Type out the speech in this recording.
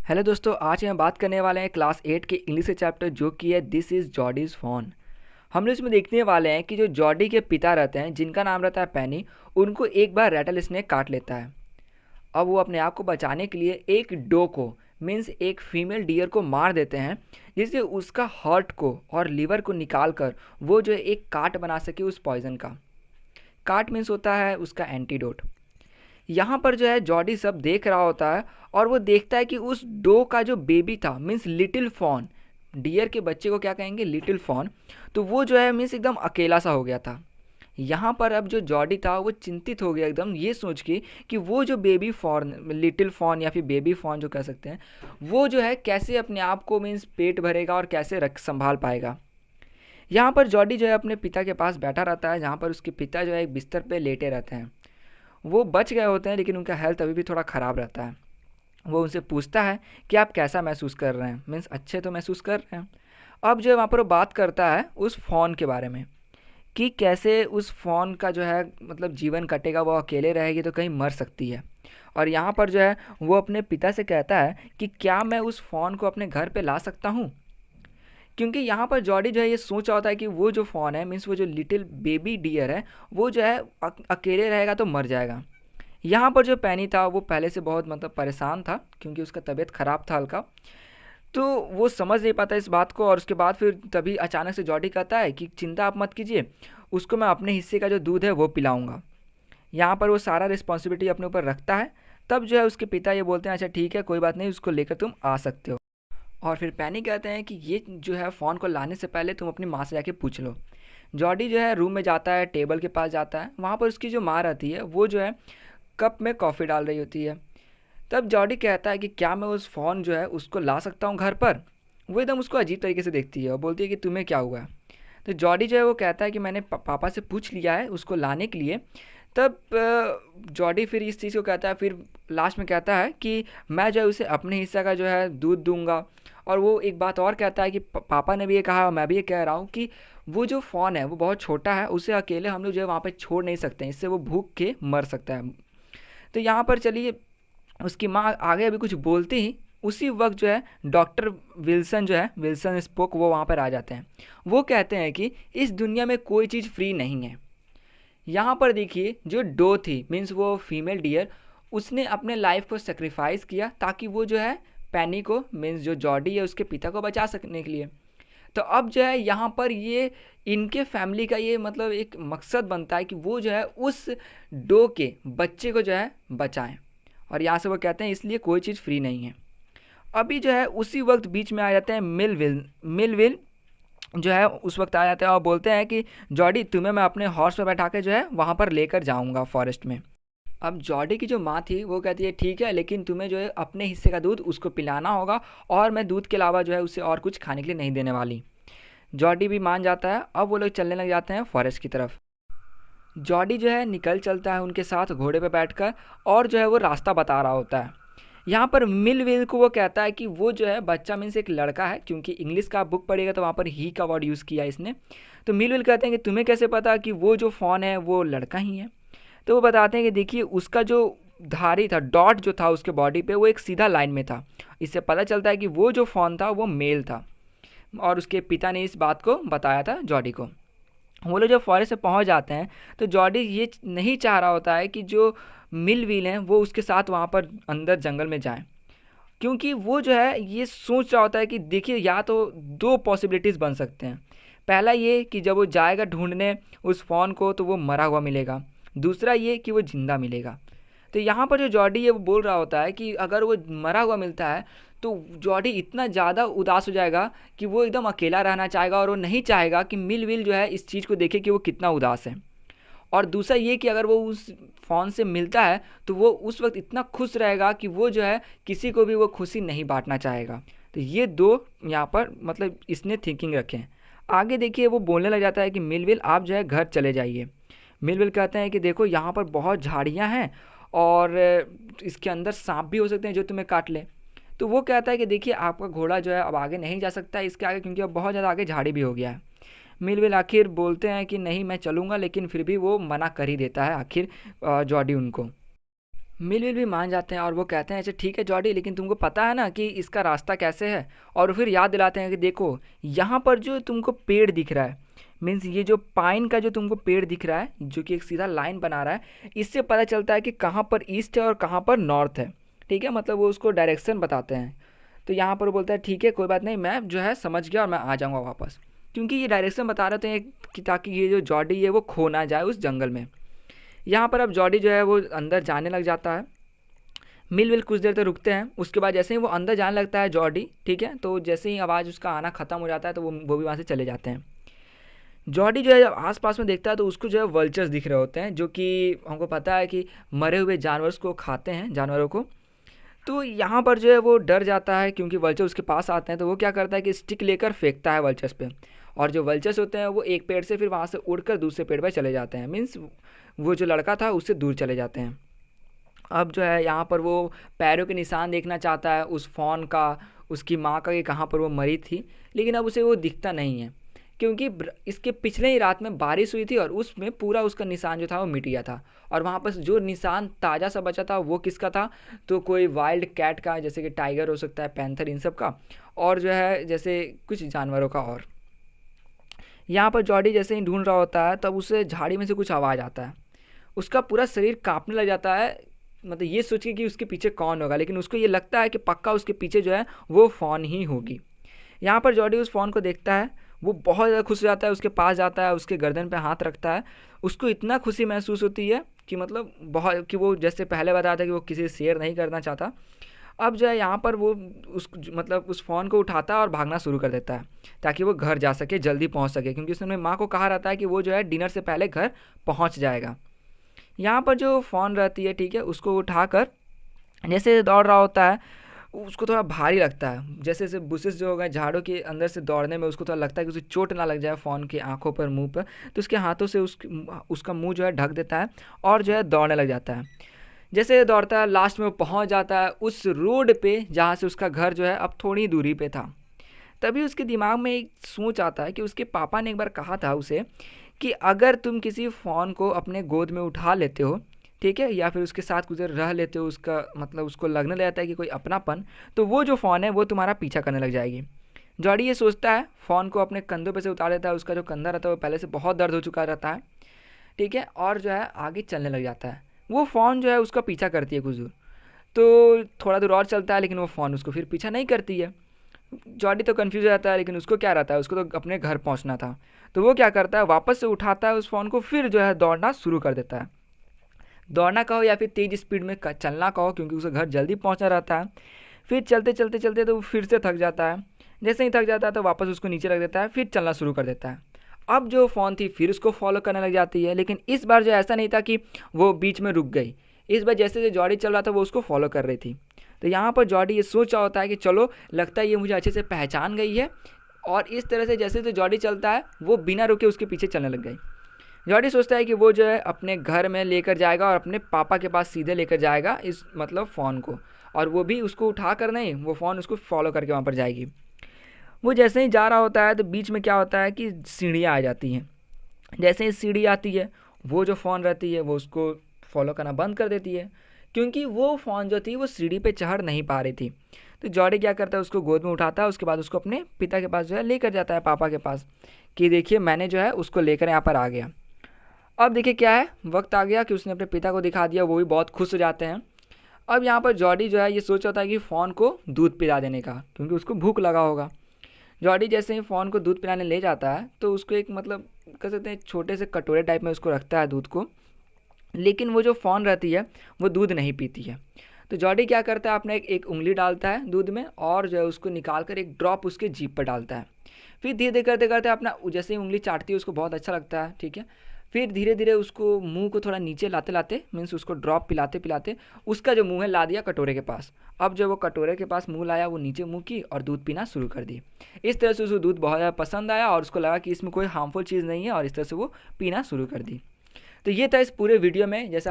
Hello दोस्तों, आज हम बात करने वाले हैं क्लास 8 के इंग्लिश के चैप्टर जो कि है दिस इज़ जॉडीज़ फ़ोन। हम लोग इसमें देखने वाले हैं कि जो जॉडी के पिता रहते हैं जिनका नाम रहता है पेनी, उनको एक बार रैटल स्नेक काट लेता है। अब वो अपने आप को बचाने के लिए एक डो को मीन्स एक फीमेल डियर को मार देते हैं, जिससे उसका हार्ट को और लीवर को निकाल कर वो जो है एक काट बना सके उस पॉइज़न का। काट मीन्स होता है उसका एंटीडोट। यहाँ पर जो है जॉडी सब देख रहा होता है और वो देखता है कि उस डो का जो बेबी था मीन्स लिटिल फॉन, डियर के बच्चे को क्या कहेंगे, लिटिल फॉन। तो वो जो है मीन्स एकदम अकेला सा हो गया था। यहाँ पर अब जो जॉडी था वो चिंतित हो गया एकदम ये सोच के कि वो जो बेबी फॉर्न, लिटिल फॉन या फिर बेबी फॉन जो कह सकते हैं, वो जो है कैसे अपने आप को मीन्स पेट भरेगा और कैसे रख संभाल पाएगा। यहाँ पर जॉडी जो है अपने पिता के पास बैठा रहता है, जहाँ पर उसके पिता जो है एक बिस्तर पे लेटे रहते हैं। वो बच गए होते हैं लेकिन उनका हेल्थ अभी भी थोड़ा ख़राब रहता है। वो उनसे पूछता है कि आप कैसा महसूस कर रहे हैं, मीन्स अच्छे तो महसूस कर रहे हैं। अब जो है वहाँ पर वो बात करता है उस फ़ोन के बारे में कि कैसे उस फ़ोन का जो है मतलब जीवन कटेगा, वो अकेले रहेगी तो कहीं मर सकती है। और यहाँ पर जो है वो अपने पिता से कहता है कि क्या मैं उस फ़ोन को अपने घर पे ला सकता हूँ, क्योंकि यहाँ पर जॉडी जो है ये सोच रहा होता है कि वो जो फ़ोन है मीन्स वो जो लिटिल बेबी डियर है वो जो है अकेले रहेगा तो मर जाएगा। यहाँ पर जो पैनी था वो पहले से बहुत मतलब परेशान था क्योंकि उसका तबीयत ख़राब था हल्का। तो वो समझ नहीं पाता इस बात को और उसके बाद फिर तभी अचानक से जॉडी कहता है कि चिंता आप मत कीजिए, उसको मैं अपने हिस्से का जो दूध है वो पिलाऊंगा। यहाँ पर वो सारा रिस्पॉन्सिबिलिटी अपने ऊपर रखता है। तब जो है उसके पिता ये बोलते हैं अच्छा ठीक है कोई बात नहीं, उसको लेकर तुम आ सकते हो। और फिर पैनी कहते हैं कि ये जो है फ़ोन को लाने से पहले तुम अपनी माँ से जाके पूछ लो। जॉडी जो है रूम में जाता है, टेबल के पास जाता है, वहाँ पर उसकी जो माँ रहती है वो जो है कप में कॉफ़ी डाल रही होती है। तब जॉडी कहता है कि क्या मैं उस फ़ोन जो है उसको ला सकता हूँ घर पर। वो एकदम उसको अजीब तरीके से देखती है और बोलती है कि तुम्हें क्या हुआ है। तो जॉडी जो है वो कहता है कि मैंने पापा से पूछ लिया है उसको लाने के लिए। तब जॉडी फिर इस चीज़ को कहता है, फिर लास्ट में कहता है कि मैं जो है उसे अपने हिस्से का जो है दूध दूंगा। और वो एक बात और कहता है कि पापा ने भी ये कहा और मैं भी ये कह रहा हूँ कि वो जो फ़ोन है वो बहुत छोटा है, उसे अकेले हम लोग जो है वहाँ पे छोड़ नहीं सकते हैं, इससे वो भूख के मर सकता है। तो यहाँ पर चलिए उसकी माँ आगे अभी कुछ बोलती ही उसी वक्त जो है डॉक्टर विल्सन जो है, विल्सन स्पोक, वो वहाँ पर आ जाते हैं। वो कहते हैं कि इस दुनिया में कोई चीज़ फ्री नहीं है। यहाँ पर देखिए जो डो थी मीन्स वो फीमेल डियर, उसने अपने लाइफ को सेक्रीफाइस किया ताकि वो जो है पैनी को मीन्स जो जॉडी है उसके पिता को बचा सकने के लिए। तो अब जो है यहाँ पर ये इनके फैमिली का ये मतलब एक मकसद बनता है कि वो जो है उस डो के बच्चे को जो है बचाएं। और यहाँ से वो कहते हैं इसलिए कोई चीज़ फ्री नहीं है। अभी जो है उसी वक्त बीच में आ जाते हैं मिलविल। मिलविल जो है उस वक्त आ जाते हैं और बोलते हैं कि जॉडी तुम्हें मैं अपने हॉर्स पर बैठा के जो है वहाँ पर लेकर जाऊँगा फॉरेस्ट में। अब जॉडी की जो माँ थी वो कहती है ठीक है लेकिन तुम्हें जो है अपने हिस्से का दूध उसको पिलाना होगा और मैं दूध के अलावा जो है उसे और कुछ खाने के लिए नहीं देने वाली। जॉडी भी मान जाता है। अब वो लोग चलने लग जाते हैं फॉरेस्ट की तरफ। जॉडी जो है निकल चलता है उनके साथ घोड़े पर बैठकर और जो है वो रास्ता बता रहा होता है। यहाँ पर मिलविल को वो कहता है कि वो जो है बच्चा मीन्स एक लड़का है, क्योंकि इंग्लिश का बुक पढ़िएगा तो वहाँ पर ही का वर्ड यूज़ किया है इसने। तो मिलविल कहते हैं कि तुम्हें कैसे पता कि वो जो फ़ोन है वो लड़का ही है। तो वो बताते हैं कि देखिए उसका जो धारी था, डॉट जो था उसके बॉडी पे वो एक सीधा लाइन में था। इससे पता चलता है कि वो जो फ़ोन था वो मेल था। और उसके पिता ने इस बात को बताया था जॉडी को। वो लोग जब फॉरेस्ट से पहुंच जाते हैं तो जॉडी ये नहीं चाह रहा होता है कि जो मिल व्हील हैं वो उसके साथ वहाँ पर अंदर जंगल में जाएं, क्योंकि वो जो है ये सोच रहा होता है कि देखिए या तो दो पॉसिबिलिटीज़ बन सकते हैं। पहला ये कि जब वो जाएगा ढूंढने उस फ़ोन को तो वो मरा हुआ मिलेगा। दूसरा ये कि वो ज़िंदा मिलेगा। तो यहाँ पर जो जॉडी है वो बोल रहा होता है कि अगर वो मरा हुआ मिलता है तो जॉडी इतना ज़्यादा उदास हो जाएगा कि वो एकदम अकेला रहना चाहेगा और वो नहीं चाहेगा कि मिल विल जो है इस चीज़ को देखे कि वो कितना उदास है। और दूसरा ये कि अगर वो उस फ़ोन से मिलता है तो वो उस वक्त इतना खुश रहेगा कि वो जो है किसी को भी वो खुशी नहीं बांटना चाहेगा। तो ये दो यहाँ पर मतलब इसने थिंकिंग रखे हैं। आगे देखिए वो बोलने लग जाता है कि मिलविल आप जो है घर चले जाइए। मिलविल कहते हैं कि देखो यहाँ पर बहुत झाड़ियाँ हैं और इसके अंदर सांप भी हो सकते हैं जो तुम्हें काट ले। तो वो कहता है कि देखिए आपका घोड़ा जो है अब आगे नहीं जा सकता है इसके आगे, क्योंकि अब बहुत ज़्यादा आगे झाड़ी भी हो गया है। मिलविल आखिर बोलते हैं कि नहीं मैं चलूँगा, लेकिन फिर भी वो मना कर ही देता है आखिर जॉडी उनको। मिल विल भी मान जाते हैं और वो कहते हैं अच्छा ठीक है जॉडी, लेकिन तुमको पता है ना कि इसका रास्ता कैसे है। और फिर याद दिलाते हैं कि देखो यहाँ पर जो तुमको पेड़ दिख रहा है, मीन्स ये जो पाइन का जो तुमको पेड़ दिख रहा है जो कि एक सीधा लाइन बना रहा है, इससे पता चलता है कि कहाँ पर ईस्ट है और कहाँ पर नॉर्थ है। ठीक है, मतलब वो उसको डायरेक्शन बताते हैं। तो यहाँ पर वो बोलता है ठीक है कोई बात नहीं, मैं जो है समझ गया और मैं आ जाऊँगा वापस, क्योंकि ये डायरेक्शन बता रहे थे कि ताकि ये जो जॉडी है वो खो ना जाए उस जंगल में। यहाँ पर अब जॉडी जो है वो अंदर जाने लग जाता है। मिल विल कुछ देर तक रुकते हैं, उसके बाद जैसे ही वो अंदर जाने लगता है जॉडी, ठीक है, तो जैसे ही आवाज़ उसका आना ख़त्म हो जाता है तो वो भी वहाँ से चले जाते हैं। जॉडी जो है जब आस-पास में देखता है तो उसको जो है वल्चर्स दिख रहे होते हैं, जो कि हमको पता है कि मरे हुए जानवर को खाते हैं, जानवरों को। तो यहाँ पर जो है वो डर जाता है क्योंकि वल्चर उसके पास आते हैं, तो वो क्या करता है कि स्टिक लेकर फेंकता है वल्चर्स पे। और जो वल्चर्स होते हैं वो एक पेड़ से फिर वहाँ से उड़कर दूसरे पेड़ पर चले जाते हैं, मीन्स वो जो लड़का था उससे दूर चले जाते हैं। अब जो है यहाँ पर वो पैरों के निशान देखना चाहता है उस फॉन का, उसकी माँ का, कि कहाँ पर वो मरी थी, लेकिन अब उसे वो दिखता नहीं है क्योंकि इसके पिछले ही रात में बारिश हुई थी और उसमें पूरा उसका निशान जो था वो मिट गया था। और वहाँ पर जो निशान ताज़ा सा बचा था वो किसका था, तो कोई वाइल्ड कैट का, जैसे कि टाइगर हो सकता है, पैंथर, इन सब का, और जो है जैसे कुछ जानवरों का। और यहाँ पर जॉडी जैसे ही ढूंढ रहा होता है तब उसे झाड़ी में से कुछ आवाज़ आता है, उसका पूरा शरीर कांपने लग जाता है, मतलब ये सोच के कि उसके पीछे कौन होगा, लेकिन उसको ये लगता है कि पक्का उसके पीछे जो है वो फ़ॉन ही होगी। यहाँ पर जॉडी उस फ़ॉन को देखता है, वो बहुत ज़्यादा खुश हो जाता है, उसके पास जाता है, उसके गर्दन पे हाथ रखता है। उसको इतना खुशी महसूस होती है कि मतलब बहुत, कि वो जैसे पहले बताया था कि वो किसी से शेयर नहीं करना चाहता। अब जो है यहाँ पर वो मतलब उस फ़ोन को उठाता है और भागना शुरू कर देता है ताकि वो घर जा सके, जल्दी पहुँच सके, क्योंकि उसने माँ को कहा रहता है कि वो जो है डिनर से पहले घर पहुँच जाएगा। यहाँ पर जो फ़ोन रहती है, ठीक है, उसको उठाकर जैसे दौड़ रहा होता है, उसको थोड़ा भारी लगता है, जैसे जैसे बुशेस जो हो गए झाड़ों के अंदर से दौड़ने में उसको थोड़ा लगता है कि उसे चोट ना लग जाए फ़ोन की आंखों पर, मुंह पर। तो उसके हाथों से उसका मुंह जो है ढक देता है और जो है दौड़ने लग जाता है। जैसे दौड़ता है लास्ट में वो पहुंच जाता है उस रोड पे जहाँ से उसका घर जो है अब थोड़ी दूरी पे था। तभी उसके दिमाग में एक सोच आता है कि उसके पापा ने एक बार कहा था उसे कि अगर तुम किसी फ़ोन को अपने गोद में उठा लेते हो, ठीक है, या फिर उसके साथ गुजर रह लेते हो, उसका मतलब उसको लगने लग जाता है कि कोई अपनापन, तो वो जो फ़ोन है वो तुम्हारा पीछा करने लग जाएगी। जॉडी ये सोचता है, फ़ोन को अपने कंधों पे से उतार देता है, उसका जो कंधा रहता है वो पहले से बहुत दर्द हो चुका रहता है, ठीक है, और जो है आगे चलने लग जाता है। वो फ़ोन जो है उसका पीछा करती है कुछ दूर, तो थोड़ा दूर और चलता है लेकिन वो फ़ोन उसको फिर पीछा नहीं करती है। जॉडी तो कंफ्यूज हो जाता है, लेकिन उसको क्या रहता है, उसको तो अपने घर पहुंचना था। तो वो क्या करता है, वापस से उठाता है उस फ़ोन को, फिर जो है दौड़ना शुरू कर देता है। दौड़ना कहो या फिर तेज़ स्पीड में चलना कहो, क्योंकि उसे घर जल्दी पहुंचना रहता है। फिर चलते चलते चलते तो वो फिर से थक जाता है। जैसे ही थक जाता है तो वापस उसको नीचे रख देता है, फिर चलना शुरू कर देता है। अब जो फ़ोन थी फिर उसको फॉलो करने लग जाती है, लेकिन इस बार जो ऐसा नहीं था कि वो बीच में रुक गई। इस बार जैसे जैसे जॉडी चल रहा था वो उसको फॉलो कर रही थी। तो यहाँ पर जॉडी ये सोच रहा होता है कि चलो, लगता है ये मुझे अच्छे से पहचान गई है, और इस तरह से जैसे जैसे जॉडी चलता है वो बिना रुके उसके पीछे चलने लग गई। जॉडी सोचता है कि वो जो है अपने घर में लेकर जाएगा और अपने पापा के पास सीधे लेकर जाएगा इस मतलब फ़ोन को, और वो भी उसको उठा कर नहीं, वो फ़ोन उसको फॉलो करके वहाँ पर जाएगी। वो जैसे ही जा रहा होता है तो बीच में क्या होता है कि सीढ़ियाँ आ जाती हैं। जैसे ही सीढ़ी आती है, वो जो फ़ोन रहती है वो उसको फॉलो करना बंद कर देती है, क्योंकि वो फ़ोन जो थी वो सीढ़ी पे चढ़ नहीं पा रही थी। तो जॉडी क्या करता है, उसको गोद में उठाता है, उसके बाद उसको अपने पिता के पास जो है लेकर जाता है, पापा के पास, कि देखिए मैंने जो है उसको लेकर यहाँ पर आ गया। अब देखिए क्या है, वक्त आ गया कि उसने अपने पिता को दिखा दिया, वो भी बहुत खुश हो जाते हैं। अब यहाँ पर जॉडी जो है ये सोच रहा था कि फ़ोन को दूध पिला देने का, क्योंकि उसको भूख लगा होगा। जॉडी जैसे ही फ़ोन को दूध पिलाने ले जाता है तो उसको एक मतलब कह सकते हैं छोटे से कटोरे टाइप में उसको रखता है दूध को, लेकिन वो जो फ़ोन रहती है वो दूध नहीं पीती है। तो जॉडी क्या करता है, अपने एक उंगली डालता है दूध में और जो है उसको निकाल कर एक ड्रॉप उसके जीभ पर डालता है। फिर धीरे धीरे करते करते अपना जैसे ही उंगली चाटती है उसको बहुत अच्छा लगता है, ठीक है। फिर धीरे धीरे उसको मुंह को थोड़ा नीचे लाते लाते, मीन्स उसको ड्रॉप पिलाते पिलाते उसका जो मुंह है ला दिया कटोरे के पास। अब जब वो कटोरे के पास मुंह लाया वो नीचे मुंह की और दूध पीना शुरू कर दी। इस तरह से उसको दूध बहुत ज़्यादा पसंद आया और उसको लगा कि इसमें कोई हार्मफुल चीज़ नहीं है, और इस तरह से वो पीना शुरू कर दी। तो ये था इस पूरे वीडियो में, जैसा